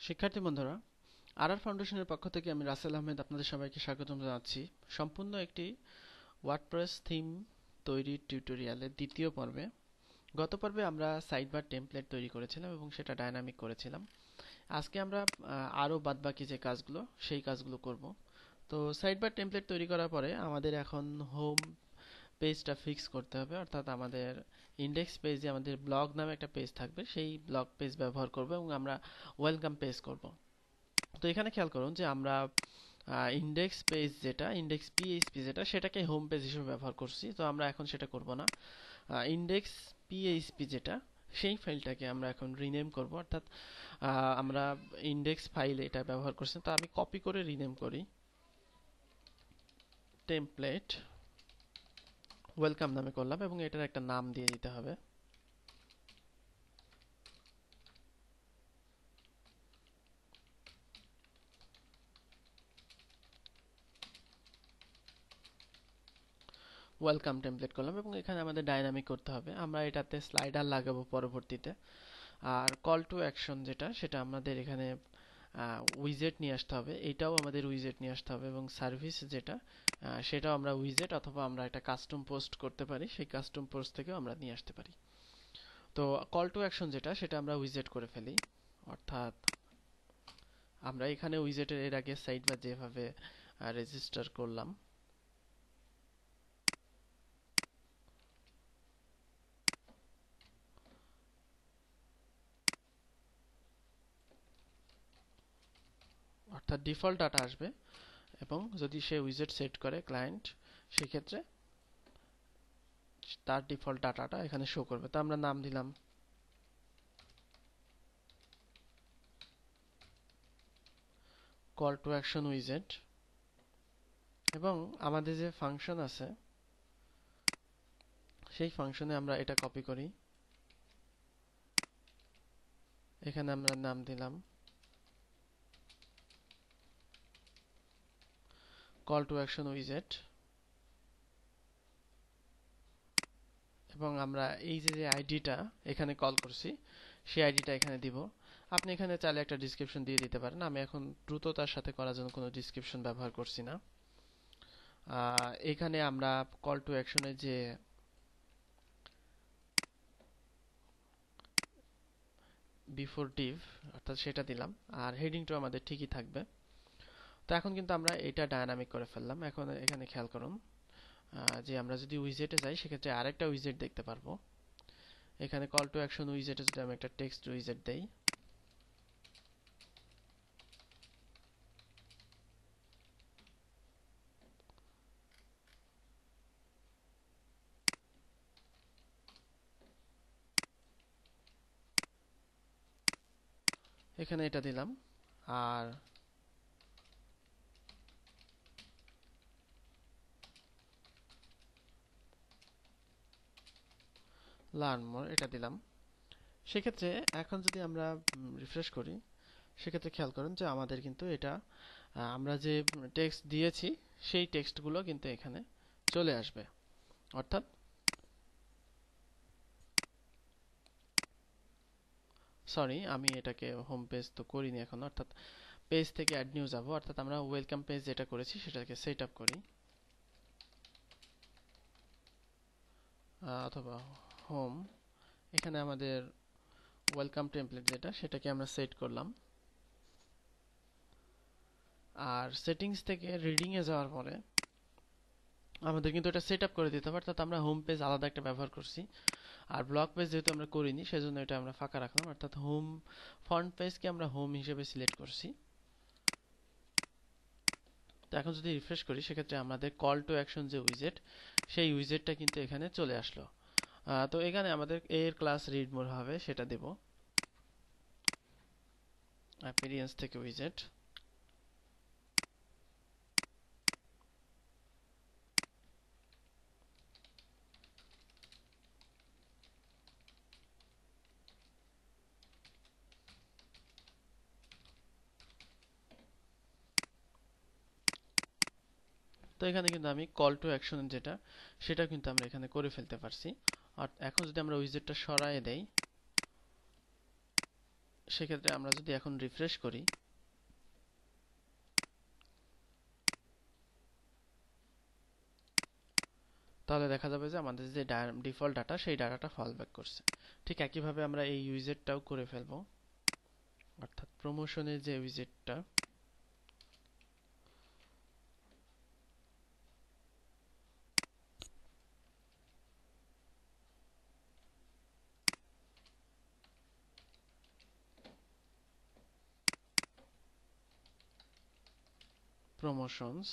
শিক্ষার্থী বন্ধুরা, আরআর ফাউন্ডেশনের পক্ষ থেকে আমি রাসেল আহমেদ আপনাদের সবাইকে স্বাগতম জানাচ্ছি সম্পূর্ণ একটি ওয়ার্ডপ্রেস থিম তৈরির টিউটোরিয়ালের দ্বিতীয় পর্বে। গত পর্বে আমরা সাইট বার টেমপ্লেট তৈরি করেছিলাম এবং সেটা ডায়নামিক করেছিলাম। আজকে আমরা আরও বাদবাকি যে কাজগুলো সেই কাজগুলো করব। তো সাইট বার টেমপ্লেট তৈরি করার পরে আমাদের এখন হোম পেজটা ফিক্স করতে হবে, অর্থাৎ আমাদের ইন্ডেক্স পেজে আমাদের ব্লগ নামে একটা পেজ থাকবে, সেই ব্লগ পেজ ব্যবহার করব এবং আমরা ওয়েলকাম পেজ করব। তো এখানে খেয়াল করুন যে আমরা ইন্ডেক্স পেজ যেটা ইন্ডেক্স পিএইচপি যেটা সেটাকে হোম পেজ হিসেবে ব্যবহার করছি। তো আমরা এখন সেটা করব না। ইন্ডেক্স পিএইচপি যেটা সেই ফাইলটাকে আমরা এখন রিনেম করব, অর্থাৎ আমরা ইন্ডেক্স ফাইল এটা ব্যবহার করছি। তো আমি কপি করে রিনেম করি টেমপ্লেট ওয়েলকাম নামে করলাম এবং এটার একটা নাম দিয়ে দিতে হবে। ওয়েলকাম টেমপ্লেট করলাম এবং এখানে আমাদের ডাইনামিক করতে হবে। আমরা এটাতে স্লাইডার লাগাবো পরবর্তীতে। আর কল টু অ্যাকশন যেটা সেটা আমাদের এখানে উইজেট নিয়ে আসতে হবে, এটাও আমাদের উইজেট নিয়ে আসতে হবে এবং সার্ভিস যেটা সেটাও আমরা উইজেট অথবা আমরা একটা কাস্টম পোস্ট করতে পারি, সেই কাস্টম পোস্ট থেকেও আমরা নিয়ে আসতে পারি। তো কল টু অ্যাকশন যেটা সেটা আমরা উইজেট করে ফেলি, অর্থাৎ আমরা এখানে উইজেটের এর আগে সাইট বা যেভাবে রেজিস্টার করলাম অর্থাৎ ডিফল্ট ডাটা আসবে এবং যদি সে উইজেট সেট করে ক্লায়েন্ট, সেক্ষেত্রে তার ডিফল্ট ডাটাটা এখানে শো করবে। তো আমরা নাম দিলাম কল টু অ্যাকশন উইজেট এবং আমাদের যে ফাংশন আছে সেই ফাংশনে আমরা এটা কপি করি। এখানে আমরা নাম দিলাম কল টু অ্যাকশন উইজেট এবং আমরা এই যে আইডিটা এখানে কল করছি সেই আইডিটা এখানে দিব। আপনি এখানে চাইলে একটা ডেসক্রিপশন দিয়ে দিতে পারেন। আমি এখন দ্রুততার সাথে করার জন্য কোনো ডেসক্রিপশন ব্যবহার করছি না। এখানে আমরা কল টু অ্যাকশনের যে বিফোর ডিভ অর্থাৎ সেটা দিলাম, আর হেডিংটা আমাদের ঠিকই থাকবে। তো এখন কিন্তু আমরা এটা ডায়নামিক করে ফেললাম। এখন এখানে খেয়াল করুন যে আমরা যদি উইজেটে যাই সেক্ষেত্রে আরেকটা উইজেট দেখতে পারবো। এখানে কল টু অ্যাকশন উইজেটে যদি আমি একটা টেক্সট উইজেট দেই, এখানে এটা দিলাম আর লার্ন মোর এটা দিলাম। সেক্ষেত্রে এখন যদি আমরা রিফ্রেশ করি সেক্ষেত্রে খেয়াল করুন যে আমাদের কিন্তু এটা আমরা যে টেক্সট দিয়েছি সেই টেক্সটগুলো কিন্তু এখানে চলে আসবে। অর্থাৎ সরি, আমি এটাকে হোম পেজ তো করিনি এখন, অর্থাৎ পেজ থেকে অ্যাড নিউ যাব, অর্থাৎ আমরা ওয়েলকাম পেজ যেটা করেছি সেটাকে সেট আপ করি অথবা হোম। এখানে আমাদের ওয়েলকাম টেমপ্লেট যেটা সেটাকে আমরা সেট করলাম। আর সেটিংস থেকে রিডিং এ যাওয়ার পরে আমাদের কিন্তু এটা সেট আপ করে দিতে হবে, অর্থাৎ আমরা হোম পেজ আলাদা একটা ব্যবহার করছি আর ব্লগ পেজ যেহেতু আমরা করিনি সেজন্য এটা আমরা ফাঁকা রাখলাম, অর্থাৎ হোম ফ্রন্ট পেজকে আমরা হোম হিসেবে সিলেক্ট করছি। তো এখন যদি রিফ্রেশ করি সেক্ষেত্রে আমাদের কল টু অ্যাকশন যে উইজেট সেই উইজেটটা কিন্তু এখানে চলে আসলো। তো এখানে আমাদের এর ক্লাস রিড মোর হবে সেটা দেব, অ্যাপিয়ারেন্স থেকে উইজেট। তো এখানে কিন্তু আমি কল টু অ্যাকশন যেটা সেটা কিন্তু আমরা এখানে করে ফেলতে পারছি। আর এখন যদি আমরা উইজেটটা সরায় দেই সেক্ষেত্রে আমরা যদি এখন রিফ্রেশ করি, তাহলে দেখা যাবে যে আমাদের যে ডিফল্ট ডাটা সেই ডাটাটা ফল ব্যাক করছে। ঠিক একইভাবে আমরা এই উইজেটটাও করে ফেলবো, অর্থাৎ প্রমোশনের যে উইজেটটা, প্রমোশনস,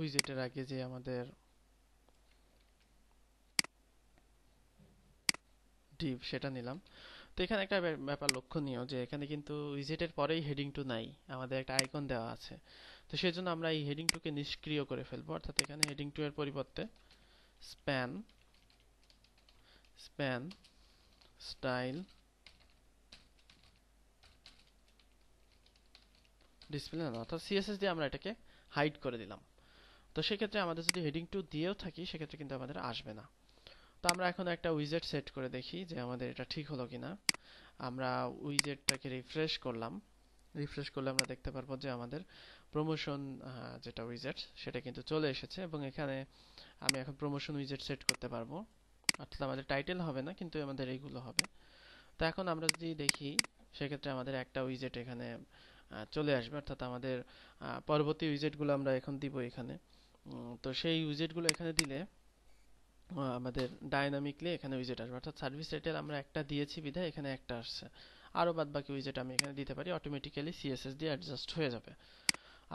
উইজেটের আগে যে আমাদের ডিভ সেটা নিলাম। তো এখানে একটা ব্যাপার লক্ষণীয় যে এখানে কিন্তু উইজেটের পরেই হেডিং টু নাই, আমাদের একটা আইকন দেওয়া আছে। তো সেই জন্য আমরা এই হেডিং টুকে নিষ্ক্রিয় করে ফেলবো, অর্থাৎ এখানে হেডিং টু এর পরিবর্তে স্প্যান স্প্যান স্টাইল ডিসপ্লে না, অর্থাৎ সিএসএস দিয়ে আমরা এটাকে হাইড করে দিলাম। তো সেক্ষেত্রে আমাদের যদি হেডিং টু দিয়েও থাকি সেক্ষেত্রে কিন্তু আমাদের আসবে না। তো আমরা এখন একটা উইজেট সেট করে দেখি যে আমাদের এটা ঠিক হলো কিনা। আমরা উইজেটটাকে রিফ্রেশ করলাম, রিফ্রেশ করলে আমরা দেখতে পারবো যে আমাদের প্রমোশন যেটা উইজেট সেটা কিন্তু চলে এসেছে, এবং এখানে আমি এখন প্রমোশন উইজেট সেট করতে পারবো, অর্থাৎ আমাদের টাইটেল হবে না কিন্তু আমাদের এইগুলো হবে। তো এখন আমরা যদি দেখি সেক্ষেত্রে আমাদের একটা উইজেট এখানে চলে আসবে, অর্থাৎ আমাদের পরবর্তী উইজেটগুলো আমরা এখন দিব এখানে। তো সেই উইজেটগুলো এখানে দিলে আমাদের ডাইনামিকলি এখানে উইজেট আসবে, অর্থাৎ সার্ভিস টাইটেল আমরা একটা দিয়েছি বিধায় এখানে একটা আসছে। আরও বাদ বাকি উইজেট আমি এখানে দিতে পারি, অটোমেটিক্যালি সিএসএস দিয়ে অ্যাডজাস্ট হয়ে যাবে।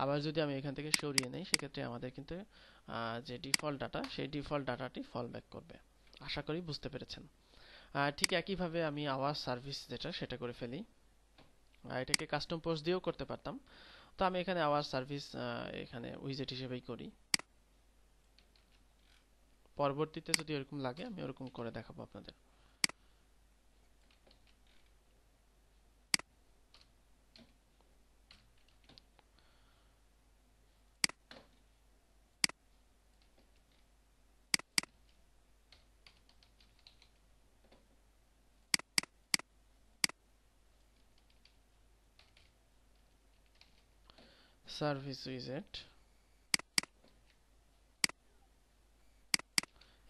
আবার যদি আমি এখান থেকে সরিয়ে নেই সেক্ষেত্রে আমাদের কিন্তু যে ডিফল্ট ডাটা সেই ডিফল্ট ডাটাটি ফল ব্যাক করবে। আশা করি বুঝতে পেরেছেন। ঠিক একইভাবে আমি আওয়ার সার্ভিস যেটা সেটা করে ফেলি, এটাকে কাস্টম পোস্ট দিয়েও করতে পারতাম। তো আমি এখানে আওয়ার সার্ভিস এখানে উইজেট হিসেবেই করি, পরবর্তীতে যদি এরকম লাগে আমি ওরকম করে দেখাবো আপনাদের। সার্ভিস উইজেট,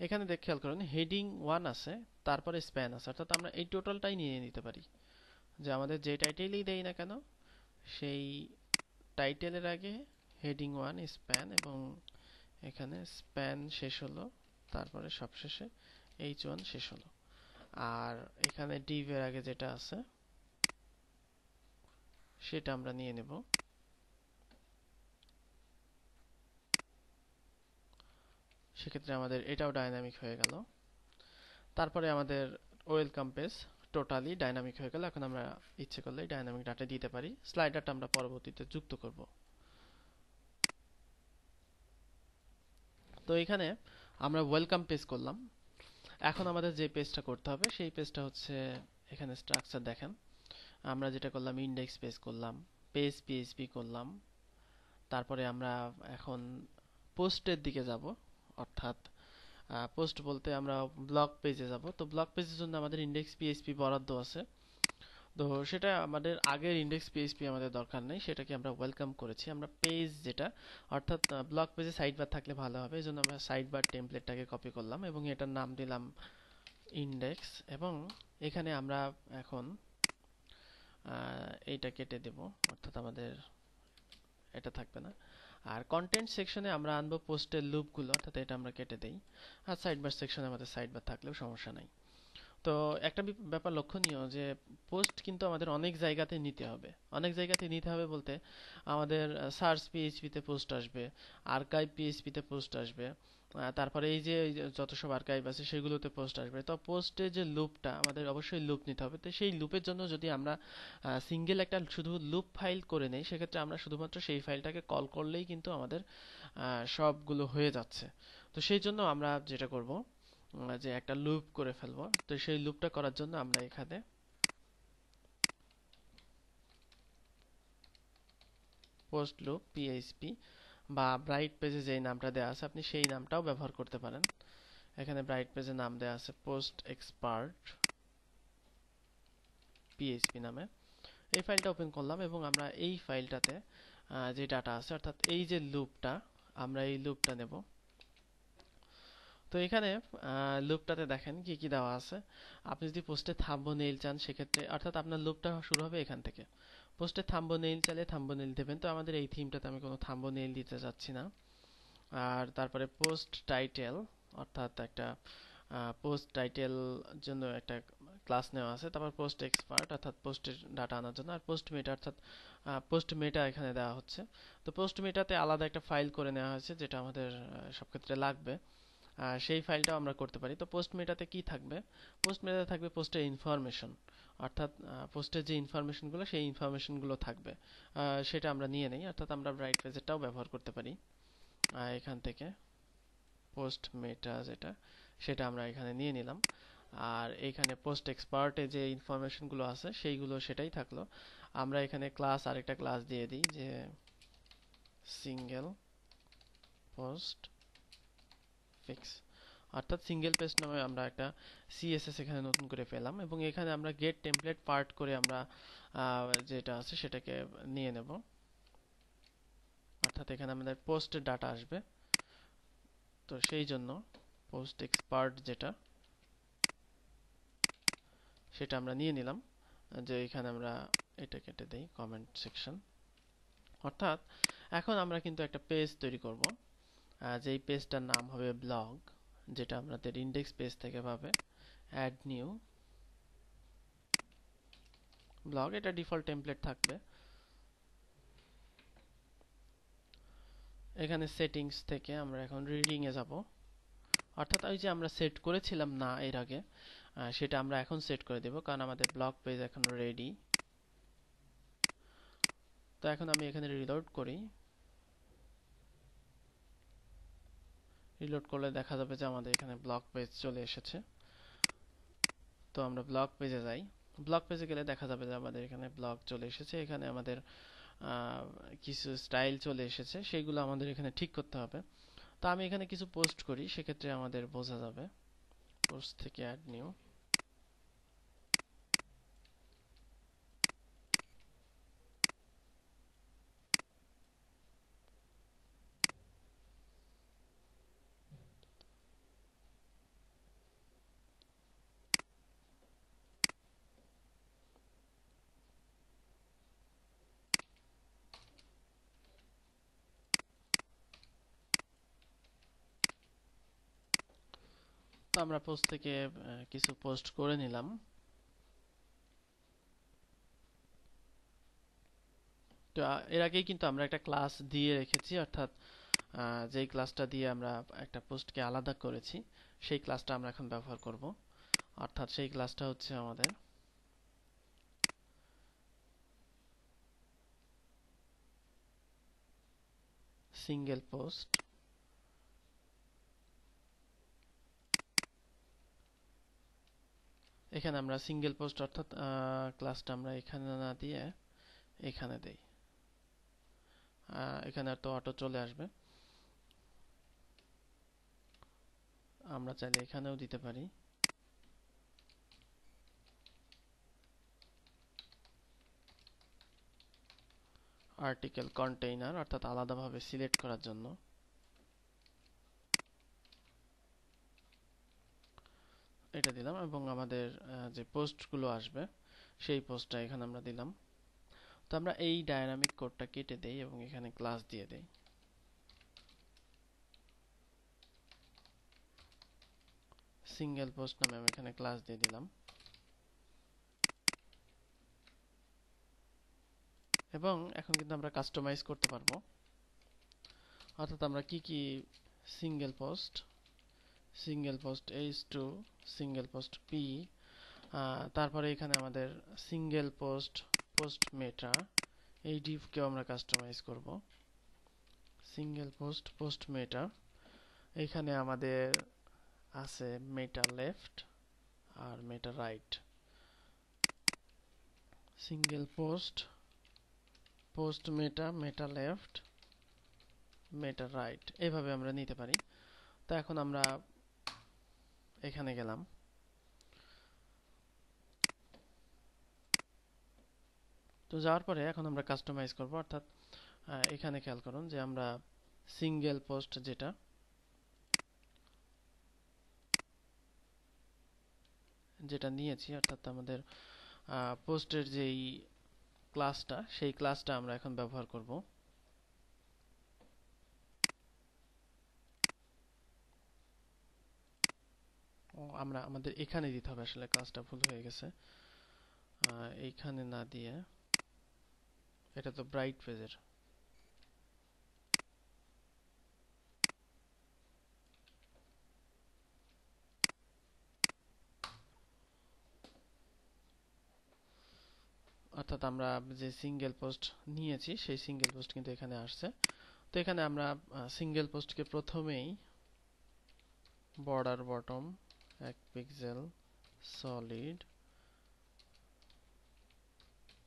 এখানে দেখ খেয়াল করুন হেডিং 1 আছে, তারপরে স্প্যান আছে, অর্থাৎ আমরা এই টোটালটাই নিয়ে নিতে পারি, যে আমাদের যে টাইটেলই দেই না কেন সেই টাইটেলের আগে হেডিং 1 স্প্যান, এবং এখানে স্প্যান শেষ হলো, তারপরে সবশেষে H1 শেষ হলো। আর এখানে div এর আগে যেটা আছে সেটা আমরা নিয়ে নেব। সেক্ষেত্রে আমাদের এটাও ডাইনামিক হয়ে গেল। তারপরে আমাদের ওয়েলকাম পেজ টোটালি ডাইনামিক হয়ে গেল। এখন আমরা ইচ্ছে করলে ডাইনামিক ডাটা দিতে পারি, স্লাইডারটা আমরা পরবর্তীতে যুক্ত করব। তো এখানে আমরা ওয়েলকাম পেজ করলাম। এখন আমাদের যে পেজটা করতে হবে সেই পেজটা হচ্ছে, এখানে স্ট্রাকচার দেখেন, আমরা যেটা করলাম ইন্ডেক্স পেজ করলাম, পেজ পিএইচপি করলাম, তারপরে আমরা এখন পোস্টের দিকে যাব, অর্থাৎ পোস্ট বলতে আমরা ব্লগ পেজে যাব। তো ব্লগ পেজের জন্য আমাদের ইন্ডেক্স পিএইচপি বরাদ্দ আছে, তো সেটা আমাদের আগের ইন্ডেক্স পিএইচপি আমাদের দরকার নেই, সেটাকে আমরা ওয়েলকাম করেছি। আমরা পেজ যেটা, অর্থাৎ ব্লগ পেজে সাইড বার থাকলে ভালো হবে, এই জন্য আমরা সাইড বার টেমপ্লেটটাকে কপি করলাম এবং এটার নাম দিলাম ইন্ডেক্স, এবং এখানে আমরা এখন এইটা কেটে দেব, অর্থাৎ আমাদের এটা থাকবে না। আর কন্টেন্ট সেকশনে আমরা আনবো পোস্টের লুপগুলো, অর্থাৎ এটা আমরা কেটে দেই। আর সাইড বার সেকশনে আমাদের সাইড বার থাকলেও সমস্যা নাই। তো একটা ব্যাপার লক্ষণীয় যে পোস্ট কিন্তু আমাদের অনেক জায়গাতে নিতে হবে। অনেক জায়গাতে নিতে হবে বলতে আমাদের সার্চ পিএইচপি তে পোস্ট আসবে, আর্কাইভ পিএইচপি তে পোস্ট আসবে, তারপরে এই যে যত সব আর্কাইভ আছে সেগুলোতে পোস্ট আসবে। তো পোস্টে যে লুপটা, আমাদের অবশ্যই লুপ নিতে হবে। তো সেই লুপের জন্য যদি আমরা সিঙ্গেল একটা শুধু লুপ ফাইল করে নেই, সেক্ষেত্রে আমরা শুধুমাত্র সেই ফাইলটাকে কল করলেই কিন্তু আমাদের সবগুলো হয়ে যাচ্ছে। তো সেই জন্য আমরা যেটা করব, যে একটা লুপ করে ফেলবো। তো সেই লুপটা করার জন্য আমরা এখানে পোস্ট লুপ পিএইচপি বা ব্রাইট পেজে যেই নামটা দেওয়া আছে আপনি সেই নামটাও ব্যবহার করতে পারেন। এখানে ব্রাইট পেজে নাম দেওয়া আছে পোস্ট এক্সপার্ট পিএইচপি নামে। এই ফাইলটা ওপেন করলাম এবং আমরা এই ফাইলটাতে যে ডাটা আছে, অর্থাৎ এই যে লুপটা, আমরা এই লুপটা নেব। তো এখানে লুপটাতে দেখেন কি কি দেওয়া আছে। আপনি যদি পোস্টে থাম্বনেইল চান সেক্ষেত্রে, অর্থাৎ আপনার লুপটা শুরু হবে এখান থেকে। পোস্টে থাম্বনেইল চাইলে থাম্বনেইল দেবেন। তো আমাদের এই থিমটাতে আমি কোনো থাম্বনেইল দিতে চাচ্ছি না। আর তারপরে পোস্ট টাইটেল, অর্থাৎ একটা পোস্ট টাইটেল জন্য একটা ক্লাস নেওয়া আছে। তারপর পোস্ট এক্সপার্ট অর্থাৎ পোস্টের ডাটা আনার জন্য, আর পোস্ট মেটা অর্থাৎ পোস্ট মেটা এখানে দেওয়া হচ্ছে। তো পোস্ট মেটাতে আলাদা একটা ফাইল করে নেওয়া হয়েছে, যেটা আমাদের সব ক্ষেত্রে লাগবে। সেই ফাইলটাও আমরা করতে পারি। তো পোস্ট মেটাতে কি থাকবে? পোস্ট মেটাতে থাকবে পোস্টের ইনফরমেশন, অর্থাৎ পোস্টের যে ইনফরমেশনগুলো সেই ইনফরমেশনগুলো থাকবে। সেটা আমরা নিয়ে নেই, অর্থাৎ আমরা ব্রাইট পেজেরটাও ব্যবহার করতে পারি। এখান থেকে পোস্ট মেটা যেটা, সেটা আমরা এখানে নিয়ে নিলাম। আর এখানে পোস্ট এক্সপার্টে যে ইনফরমেশনগুলো আছে সেইগুলো সেটাই থাকলো। আমরা এখানে ক্লাস, আরেকটা ক্লাস দিয়ে দিই যে সিঙ্গেল পোস্ট ফিক্স, অর্থাৎ সিঙ্গেল পেজ নামে আমরা একটা সিএসএস এখানে নতুন করে পেলাম। এবং এখানে আমরা গেট টেমপ্লেট পার্ট করে আমরা যেটা আছে সেটাকে নিয়ে নেব, অর্থাৎ এখানে আমাদের পোস্টের ডাটা আসবে। তো সেই জন্য পোস্ট এক্সপার্ট যেটা, সেটা আমরা নিয়ে নিলাম। যে এখানে আমরা এটা কেটে দেই কমেন্ট সেকশন। অর্থাৎ এখন আমরা কিন্তু একটা পেজ তৈরি করব, যেই পেজটার নাম হবে ব্লগ, যেটা আমাদের ইন্ডেক্স পেজ থেকে পাবে। অ্যাড নিউ ব্লগ, এটা ডিফল্ট টেমপ্লেট থাকবে। এখানে সেটিংস থেকে আমরা এখন রিডিং এ যাব, অর্থাৎ ওই যে আমরা সেট করেছিলাম না এর আগে, সেটা আমরা এখন সেট করে দেব, কারণ আমাদের ব্লগ পেজ এখন রেডি। তো এখন আমি এখানে রিলোড করি। রিলোড করলে দেখা যাবে যে আমাদের এখানে ব্লগ পেজ চলে এসেছে। তো আমরা ব্লগ পেজে যাই। ব্লগ পেজে গেলে দেখা যাবে যে আমাদের এখানে ব্লগ চলে এসেছে। এখানে আমাদের কিছু স্টাইল চলে এসেছে, সেইগুলো আমাদের এখানে ঠিক করতে হবে। তো আমি এখানে কিছু পোস্ট করি, সেক্ষেত্রে আমাদের বোঝা যাবে। পোস্ট থেকে অ্যাড নিউ, তো আমরা পোস্ট থেকে কিছু পোস্ট করে নিলাম। তো এর আগেই কিন্তু আমরা একটা ক্লাস দিয়ে রেখেছি, অর্থাৎ যেই ক্লাসটা দিয়ে আমরা একটা পোস্টকে আলাদা করেছি সেই ক্লাসটা আমরা এখন ব্যবহার করব। অর্থাৎ সেই ক্লাসটা হচ্ছে আমাদের সিঙ্গেল পোস্ট। এখানে আমরা সিঙ্গেল পোস্ট, অর্থাৎ ক্লাসটা আমরা এখানে না দিয়ে এখানে দেই। এখানে তো অটো চলে আসবে, আমরা চাইলে এখানেও দিতে পারি। আর্টিকেল কন্টেইনার, অর্থাৎ আলাদাভাবে সিলেক্ট করার জন্য এটা দিলাম। এবং আমাদের যে পোস্টগুলো আসবে সেই পোস্টটা এখানে আমরা দিলাম। তো আমরা এই ডায়নামিক কোডটা কেটে দেই এবং এখানে ক্লাস দিয়ে দেই। সিঙ্গেল পোস্ট নামে আমি এখানে ক্লাস দিয়ে দিলাম। এবং এখন কিন্তু আমরা কাস্টমাইজ করতে পারবো, অর্থাৎ আমরা কি কি single post H2, single post P, তারপরে এখানে আমাদের সিঙ্গেল পোস্ট মেটা, এই ডিভকেও আমরা কাস্টমাইজ করব। সিঙ্গেল পোস্ট মেটা, এখানে আমাদের আছে মেটা লেফট আর meta right. Single post meta left, meta right, এভাবে আমরা নিতে পারি। তো এখন আমরা এখানে গেলাম, তো যাওয়ার পরে এখন আমরা কাস্টমাইজ করব, অর্থাৎ এখানে খেয়াল করুন যে আমরা সিঙ্গেল পোস্ট যেটা নিয়েছি, অর্থাৎ আমাদের পোস্টের যেই ক্লাসটা, সেই ক্লাসটা আমরা এখন ব্যবহার করব। আমাদের এখানে দিতে হবে, আসলে ক্লাসটা ভুল হয়ে গেছে, এইখানে না দিয়ে, এটা তো ব্রাইট পেজের, অর্থাৎ আমরা যে সিঙ্গেল পোস্ট নিয়েছি সেই সিঙ্গেল পোস্ট কিন্তু এখানে আসছে। তো এখানে আমরা সিঙ্গেল পোস্টকে প্রথমেই border bottom 1 pixel, solid,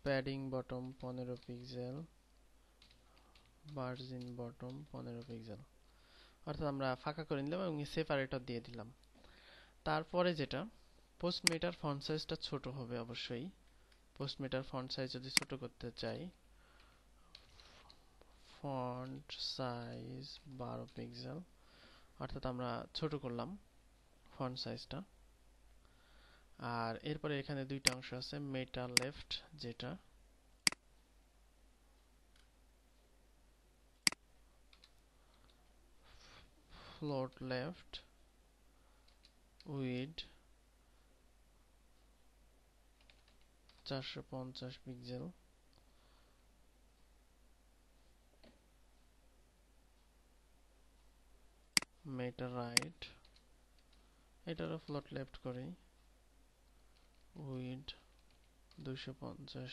padding bottom 15 pixel, margin bottom 15 pixel, অর্থাৎ আমরা ফাঁকা করে নিলাম এবং সেপারেটর দিয়ে দিলাম। তারপরে যেটা, পোস্ট মেটার ফন্ট সাইজটা ছোট হবে অবশ্যই। পোস্ট মেটার ফন্ট সাইজ যদি ছোট করতে চাই, ফন্ট সাইজ 12 পিক্সেল, অর্থাৎ আমরা ছোট করলাম ফন্ট সাইজটা। আর এরপরে এখানে দুইটা অংশ আছে, মেটা লেফট যেটা, ফ্লোট লেফট, উইড 450 পিক্সেল, মেটা রাইট, এটারও ফ্লোট লেফট করি, উইড 250,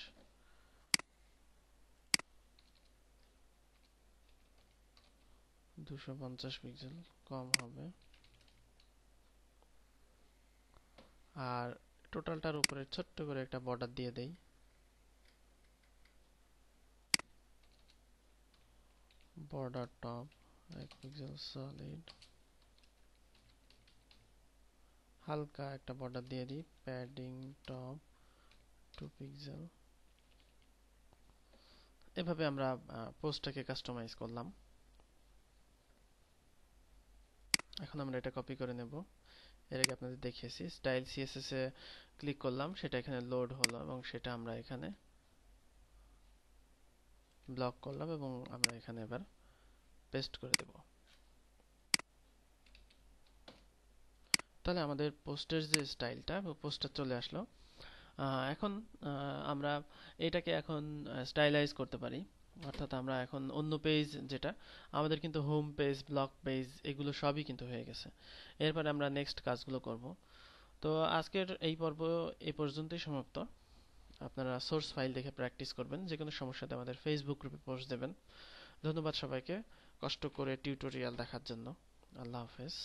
পিক্সেল কম হবে। আর টোটালটার উপরে ছোট্ট করে একটা বর্ডার দিয়ে দেই, বর্ডার টপ 1 পিক্সেল, সলিড, হালকা একটা বর্ডার দিয়ে দিই, প্যাডিং টপ 2 পিক্সেল। এভাবে আমরা পোস্টটাকে কাস্টমাইজ করলাম। এখন আমরা এটা কপি করে নেব। এর আগে আপনাদের দেখিয়েছি, স্টাইল সিএসএস এ ক্লিক করলাম, সেটা এখানে লোড হলো এবং সেটা আমরা এখানে ব্লক করলাম এবং আমরা এখানে এবার পেস্ট করে দেব। তাহলে আমাদের পোস্টের যে স্টাইলটা, পোস্টটা চলে আসলো। এখন আমরা এটাকে এখন স্টাইলাইজ করতে পারি, অর্থাৎ আমরা এখন অন্য পেজ যেটা আমাদের, কিন্তু হোম পেজ, ব্লগ পেজ, এগুলো সবই কিন্তু হয়ে গেছে। এরপরে আমরা নেক্সট কাজগুলো করব। তো আজকের এই পর্ব এই পর্যন্তই সমাপ্ত। আপনারা সোর্স ফাইল দেখে প্র্যাকটিস করবেন, যে কোনো সমস্যাতে আমাদের ফেসবুক গ্রুপে পোস্ট দেবেন। ধন্যবাদ সবাইকে কষ্ট করে টিউটোরিয়াল দেখার জন্য। আল্লাহ হাফেজ।